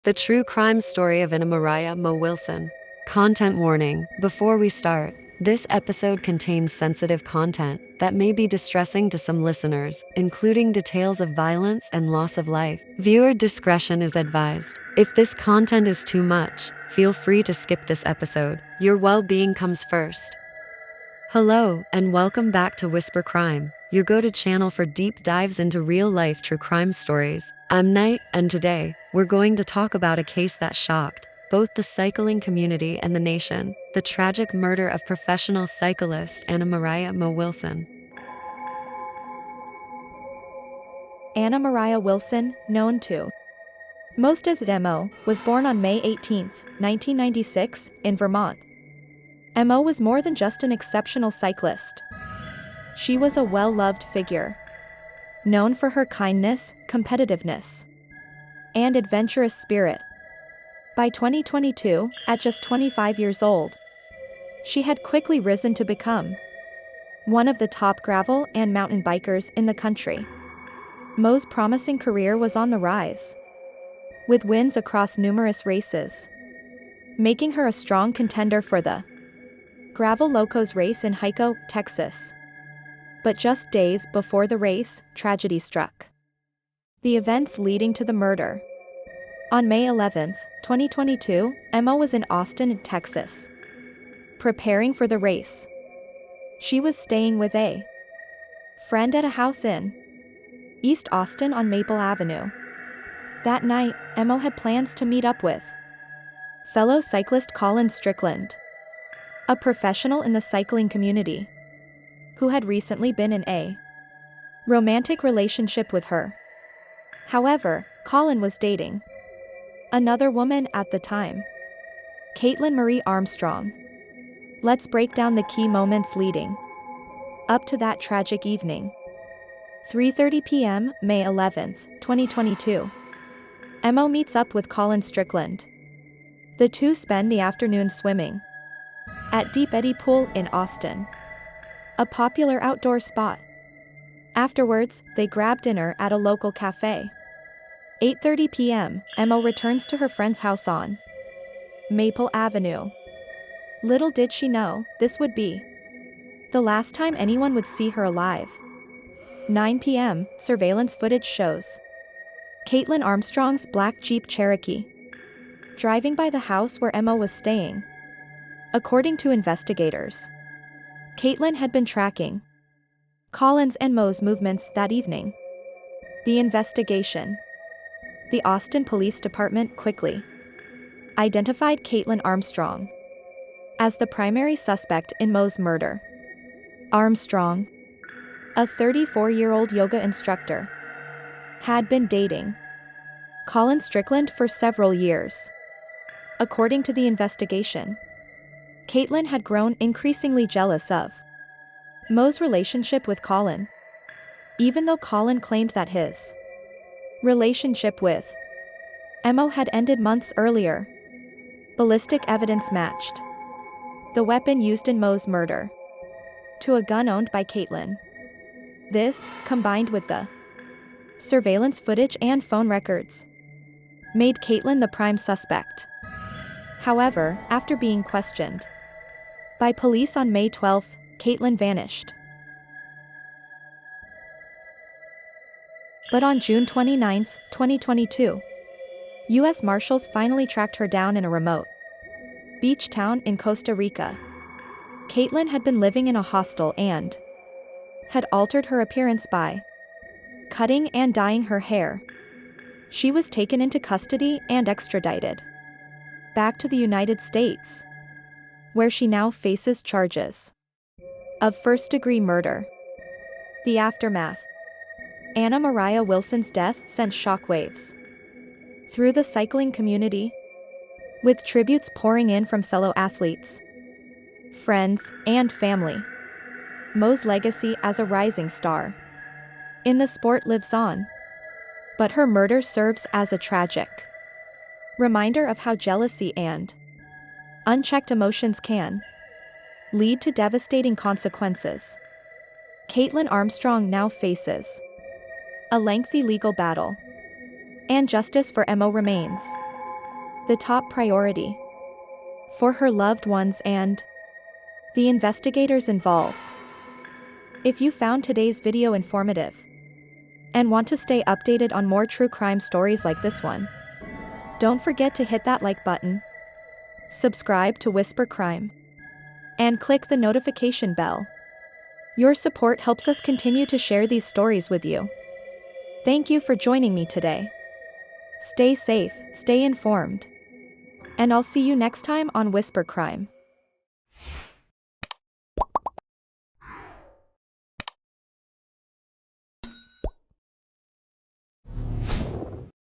The true crime story of Anna Moriah Wilson. Content warning. Before we start, this episode contains sensitive content that may be distressing to some listeners, including details of violence and loss of life. Viewer discretion is advised. If this content is too much, feel free to skip this episode. Your well-being comes first. Hello, and welcome back to Whisper Crime, your go-to channel for deep dives into real-life true crime stories. I'm Knight, and today, we're going to talk about a case that shocked both the cycling community and the nation: the tragic murder of professional cyclist Anna Moriah Wilson. Anna Moriah Wilson, known to most as Mo, was born on May 18, 1996, in Vermont. Mo was more than just an exceptional cyclist. She was a well-loved figure, known for her kindness, competitiveness, and adventurous spirit. By 2022, at just 25 years old, she had quickly risen to become one of the top gravel and mountain bikers in the country. Mo's promising career was on the rise, with wins across numerous races, making her a strong contender for the Gravel Locos race in Hico, Texas. But just days before the race, tragedy struck. The events leading to the murder. On May 11, 2022, Mo was in Austin, Texas, preparing for the race. She was staying with a friend at a house in East Austin on Maple Avenue. That night, Mo had plans to meet up with fellow cyclist Colin Strickland, a professional in the cycling community, who had recently been in a romantic relationship with her. However, Colin was dating another woman at the time, Kaitlin Armstrong. Let's break down the key moments leading up to that tragic evening. 3:30 p.m., May 11, 2022. Mo meets up with Colin Strickland. The two spend the afternoon swimming at Deep Eddy Pool in Austin, a popular outdoor spot. Afterwards, they grab dinner at a local cafe. 8:30 p.m., Mo returns to her friend's house on Maple Avenue. Little did she know, this would be the last time anyone would see her alive. 9 p.m., surveillance footage shows Kaitlin Armstrong's black Jeep Cherokee driving by the house where Mo was staying. According to investigators, Kaitlin had been tracking Colin's and Mo's movements that evening. The investigation. The Austin Police Department quickly identified Kaitlin Armstrong as the primary suspect in Mo's murder. Armstrong, a 34-year-old yoga instructor, had been dating Colin Strickland for several years. According to the investigation, Kaitlin had grown increasingly jealous of Mo's relationship with Colin, even though Colin claimed that his relationship with Mo had ended months earlier. Ballistic evidence matched the weapon used in Mo's murder to a gun owned by Kaitlin. This, combined with the surveillance footage and phone records, made Kaitlin the prime suspect. However, after being questioned by police on May 12, Kaitlin vanished. But on June 29, 2022, U.S. Marshals finally tracked her down in a remote beach town in Costa Rica. Kaitlin had been living in a hostel and had altered her appearance by cutting and dyeing her hair. She was taken into custody and extradited back to the United States, where she now faces charges of first-degree murder. The aftermath. Anna Moriah Wilson's death sent shockwaves through the cycling community, with tributes pouring in from fellow athletes, friends, and family. Mo's legacy as a rising star in the sport lives on, but her murder serves as a tragic reminder of how jealousy and unchecked emotions can lead to devastating consequences. Kaitlin Armstrong now faces a lengthy legal battle, and justice for Mo remains the top priority for her loved ones and the investigators involved. If you found today's video informative and want to stay updated on more true crime stories like this one, don't forget to hit that like button, subscribe to Whisper Crime, and click the notification bell. Your support helps us continue to share these stories with you. Thank you for joining me today. Stay safe, stay informed, and I'll see you next time on Whisper Crime.